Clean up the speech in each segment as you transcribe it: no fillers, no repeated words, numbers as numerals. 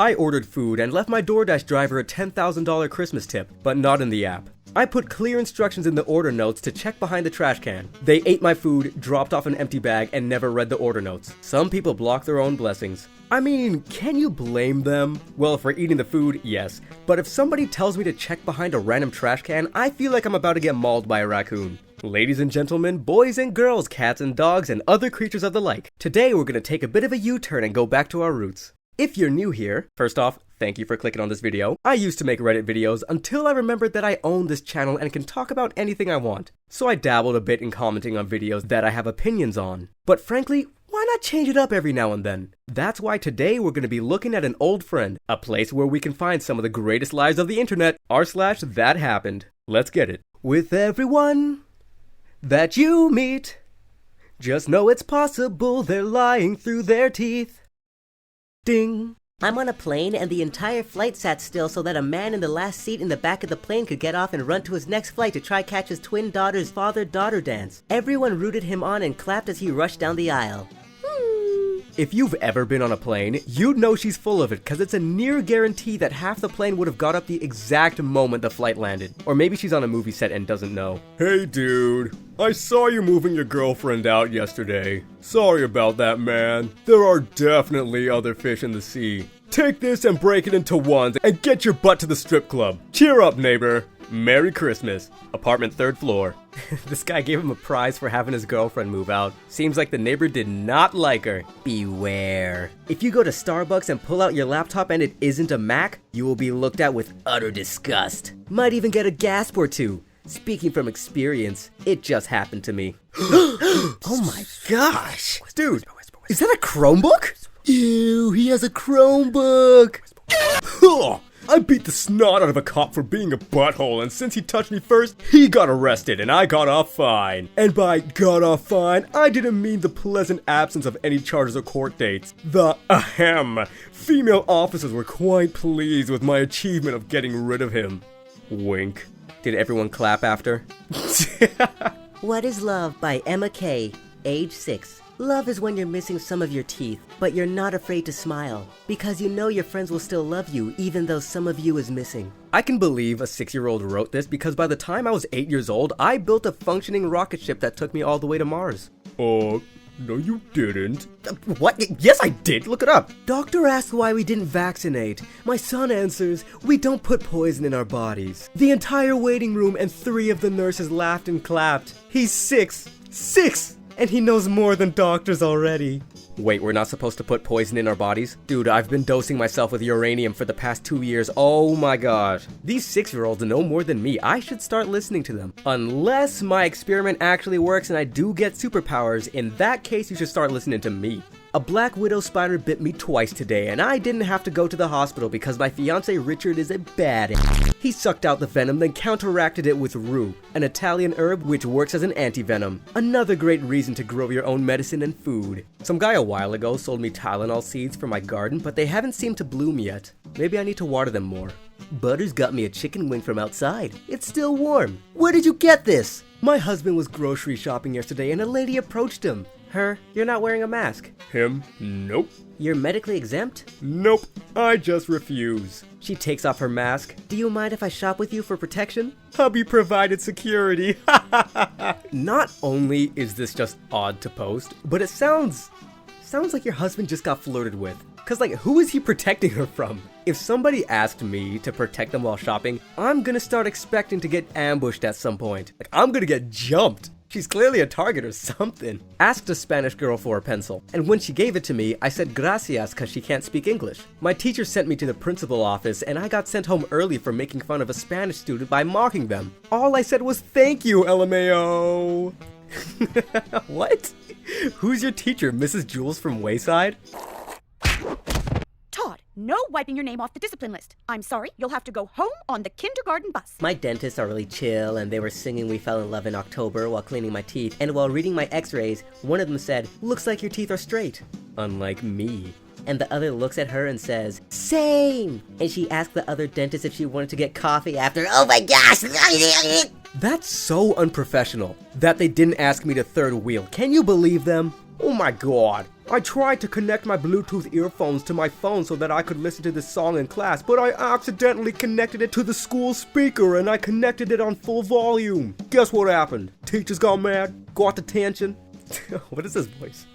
I ordered food and left my DoorDash driver a $10,000 Christmas tip, but not in the app. I put clear instructions in the order notes to check behind the trash can. They ate my food, dropped off an empty bag, and never read the order notes. Some people block their own blessings. I mean, can you blame them? Well, for eating the food, yes. But if somebody tells me to check behind a random trash can, I feel like I'm about to get mauled by a raccoon. Ladies and gentlemen, boys and girls, cats and dogs, and other creatures of the like, today we're gonna take a bit of a U-turn and go back to our roots. If you're new here, first off, thank you for clicking on this video. I used to make Reddit videos until I remembered that I own this channel and can talk about anything I want. So I dabbled a bit in commenting on videos that I have opinions on. But frankly, why not change it up every now and then? That's why today we're going to be looking at an old friend, a place where we can find some of the greatest lies of the internet, r/thathappened. Let's get it. With everyone that you meet, just know it's possible they're lying through their teeth. Ding. I'm on a plane and the entire flight sat still so that a man in the last seat in the back of the plane could get off and run to his next flight to try catch his twin daughter's father-daughter dance. Everyone rooted him on and clapped as he rushed down the aisle. If you've ever been on a plane, you'd know she's full of it because it's a near guarantee that half the plane would have got up the exact moment the flight landed. Or maybe she's on a movie set and doesn't know. Hey dude, I saw you moving your girlfriend out yesterday. Sorry about that, man. There are definitely other fish in the sea. Take this and break it into ones and get your butt to the strip club. Cheer up, neighbor. Merry Christmas. Apartment 3rd floor. This guy gave him a prize for having his girlfriend move out. Seems like the neighbor did not like her. Beware. If you go to Starbucks and pull out your laptop and it isn't a Mac, you will be looked at with utter disgust. Might even get a gasp or two. Speaking from experience, it just happened to me. Oh my gosh. Dude, is that a Chromebook? Ew, he has a Chromebook. I beat the snot out of a cop for being a butthole, and since he touched me first, he got arrested and I got off fine. And by got off fine, I didn't mean the pleasant absence of any charges or court dates. The ahem. Female officers were quite pleased with my achievement of getting rid of him. Wink. Did everyone clap after? What is Love by Emma K, age 6. Love is when you're missing some of your teeth, but you're not afraid to smile, because you know your friends will still love you even though some of you is missing. I can believe a 6-year-old wrote this because by the time I was 8 years old, I built a functioning rocket ship that took me all the way to Mars. No you didn't. What? Yes I did, look it up. Doctor asks why we didn't vaccinate. My son answers, we don't put poison in our bodies. The entire waiting room and 3 of the nurses laughed and clapped. He's 6. 6! And he knows more than doctors already. Wait, we're not supposed to put poison in our bodies? Dude, I've been dosing myself with uranium for the past 2 years. Oh my gosh. These 6-year-olds know more than me. I should start listening to them. Unless my experiment actually works and I do get superpowers, in that case you should start listening to me. A black widow spider bit me twice today, and I didn't have to go to the hospital because my fiance Richard is a badass. He sucked out the venom, then counteracted it with rue, an Italian herb which works as an anti-venom. Another great reason to grow your own medicine and food. Some guy a while ago sold me Tylenol seeds for my garden, but they haven't seemed to bloom yet. Maybe I need to water them more. Butters got me a chicken wing from outside. It's still warm. Where did you get this? My husband was grocery shopping yesterday and a lady approached him. Her, you're not wearing a mask. Him, nope. You're medically exempt? Nope, I just refuse. She takes off her mask. Do you mind if I shop with you for protection? Hubby provided security. Not only is this just odd to post, but it sounds like your husband just got flirted with. Cause like, who is he protecting her from? If somebody asked me to protect them while shopping, I'm gonna start expecting to get ambushed at some point. Like, I'm gonna get jumped. She's clearly a target or something. Asked a Spanish girl for a pencil, and when she gave it to me, I said gracias cause she can't speak English. My teacher sent me to the principal office and I got sent home early for making fun of a Spanish student by mocking them. All I said was thank you, LMAO. What? Who's your teacher, Mrs. Jules from Wayside? No wiping your name off the discipline list. I'm sorry, you'll have to go home on the kindergarten bus. My dentists are really chill, and they were singing We Fell in Love in October while cleaning my teeth, and while reading my x-rays, one of them said, looks like your teeth are straight. Unlike me. And the other looks at her and says, same! And she asked the other dentist if she wanted to get coffee after. Oh my gosh! That's so unprofessional that they didn't ask me to third wheel. Can you believe them? Oh my god. I tried to connect my Bluetooth earphones to my phone so that I could listen to this song in class, but I accidentally connected it to the school speaker and I connected it on full volume. Guess what happened? Teachers got mad, got detention. What is this voice?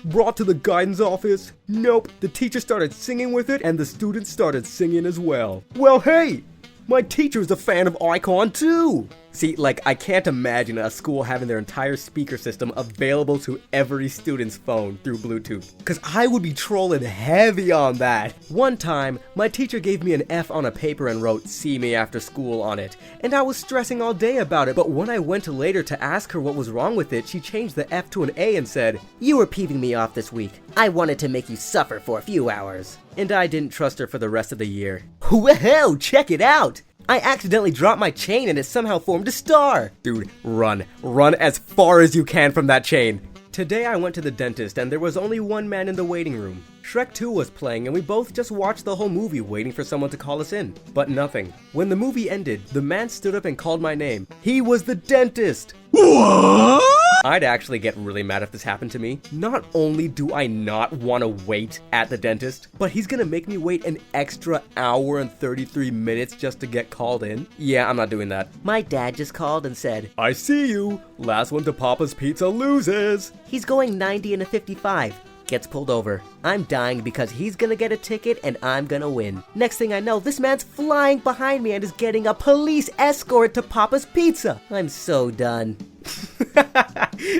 Brought to the guidance office. Nope, the teacher started singing with it and the students started singing as well. Well, hey, my teacher's a fan of Icon too. See, like, I can't imagine a school having their entire speaker system available to every student's phone through Bluetooth, because I would be trolling heavy on that. One time, my teacher gave me an F on a paper and wrote, "See me after school" on it, and I was stressing all day about it, but when I went later to ask her what was wrong with it, she changed the F to an A and said, You were peeving me off this week. I wanted to make you suffer for a few hours. and I didn't trust her for the rest of the year. Whoa, check it out! I accidentally dropped my chain and it somehow formed a star. Dude, run. Run as far as you can from that chain. Today I went to the dentist and there was only one man in the waiting room. Shrek 2 was playing and we both just watched the whole movie waiting for someone to call us in. But nothing. When the movie ended, the man stood up and called my name. He was the dentist! What? I'd actually get really mad if this happened to me. Not only do I not want to wait at the dentist, but he's gonna make me wait an extra hour and 33 minutes just to get called in. Yeah, I'm not doing that. My dad just called and said, I see you. Last one to Papa's Pizza loses. He's going 90 and a 55. Gets pulled over. I'm dying because he's gonna get a ticket and I'm gonna win. Next thing I know, this man's flying behind me and is getting a police escort to Papa's Pizza. I'm so done.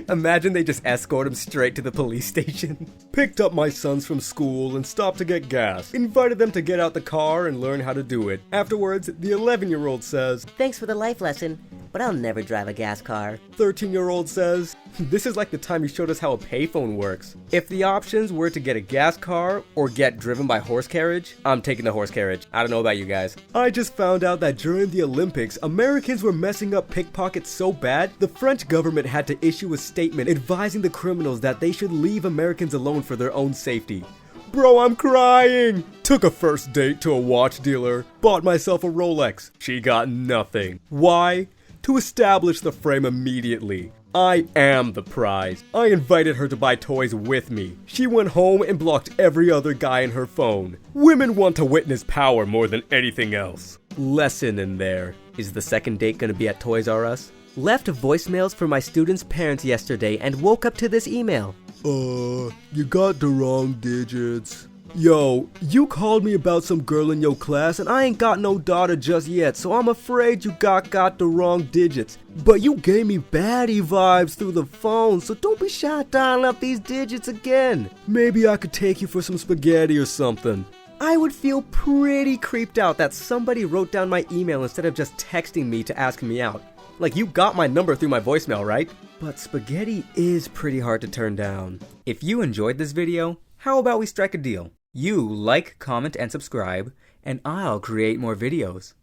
Imagine they just escort him straight to the police station. Picked up my sons from school and stopped to get gas. Invited them to get out the car and learn how to do it. Afterwards, the 11-year-old says, Thanks for the life lesson, but I'll never drive a gas car. 13-year-old says, this is like the time you showed us how a payphone works. If the options were to get a gas car or get driven by horse carriage, I'm taking the horse carriage. I don't know about you guys. I just found out that during the Olympics, Americans were messing up pickpockets so bad, the French government had to issue a statement advising the criminals that they should leave Americans alone for their own safety. Bro, I'm crying! Took a first date to a watch dealer, bought myself a Rolex. She got nothing. Why? To establish the frame immediately. I am the prize. I invited her to buy toys with me. She went home and blocked every other guy in her phone. Women want to witness power more than anything else. Lesson in there. Is the second date gonna be at Toys R Us? Left voicemails for my students' parents yesterday and woke up to this email. You got the wrong digits. Yo, you called me about some girl in your class and I ain't got no daughter just yet, so I'm afraid you got the wrong digits. But you gave me baddie vibes through the phone, so don't be shy dialing up these digits again. Maybe I could take you for some spaghetti or something. I would feel pretty creeped out that somebody wrote down my email instead of just texting me to ask me out. Like, you got my number through my voicemail, right? But spaghetti is pretty hard to turn down. If you enjoyed this video, how about we strike a deal? You like, comment, and subscribe, and I'll create more videos.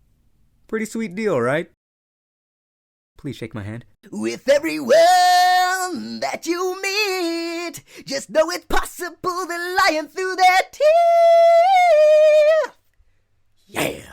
Pretty sweet deal, right? Please shake my hand. With everyone that you meet, just know it's possible they're lying through their teeth. Yeah.